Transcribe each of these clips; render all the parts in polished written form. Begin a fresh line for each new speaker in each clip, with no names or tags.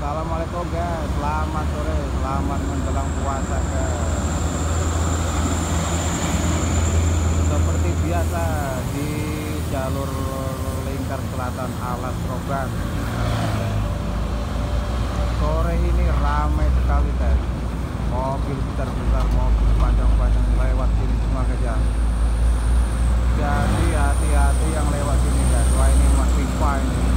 Assalamualaikum guys, selamat sore, selamat menjelang puasa guys. Seperti biasa di jalur lingkar selatan Alas Roban, sore ini ramai sekali guys. Mobil besar-besar, mobil panjang-panjang lewat sini semua guys ya. Jadi hati-hati yang lewat sini guys. Wah, ini masih fine ini.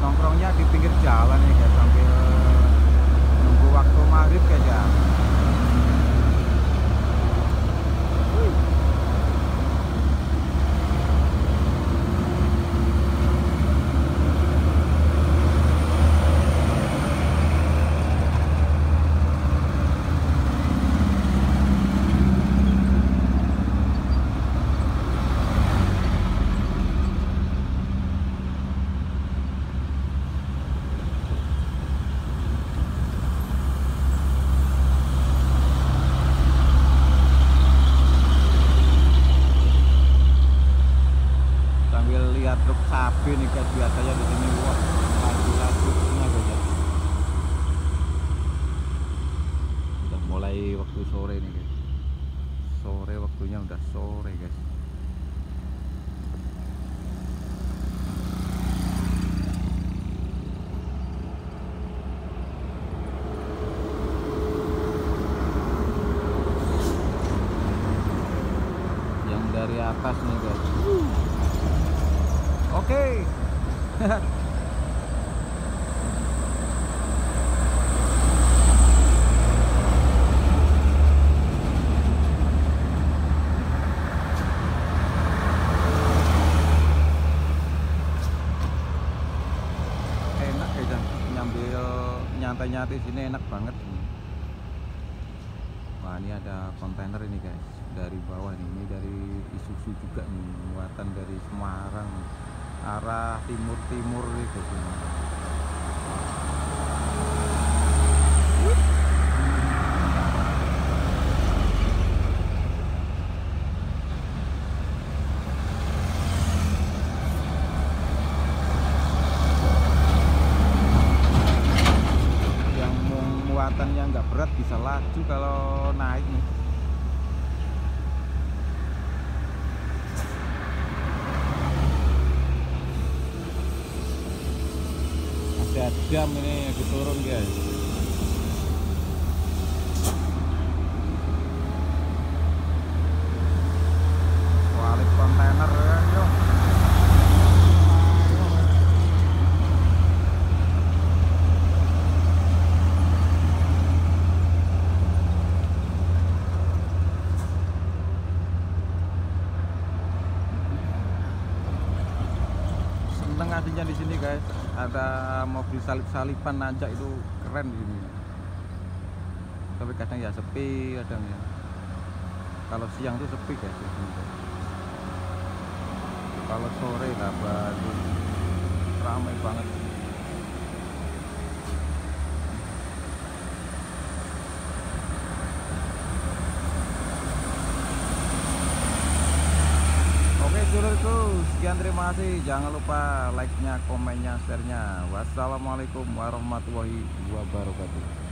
Nongkrongnya di pinggir jalan nih guys, sambil nunggu waktu maghrib guys ya. Lihat truk sapi nih guys, biasanya di sini wah laju-lajunya guys ya. Udah mulai waktu sore nih guys, sore waktunya udah sore guys. Yang dari atas nih guys. Oke. Enak ya, nyambil nyantai-nyantai sini enak banget. Wah, ini ada kontainer ini guys, dari bawah nih. Ini dari Isuzu juga nih, muatan dari Semarang arah timur-timur gitu. Yang muatannya nggak berat bisa laju kalau naik nih. Jam ini lagi turun guys. Kualit kontainer ya, yuk. Seneng aslinya di sini guys, ada mobil salip-salipan nanjak, itu keren di sini. Tapi kadang ya sepi kadang ya. Kalau siang tuh sepi guys di sini. Kalau sore lah baru ramai banget. Dulurku, sekian, terima kasih. Jangan lupa like-nya, komennya, share-nya. Wassalamualaikum warahmatullahi wabarakatuh.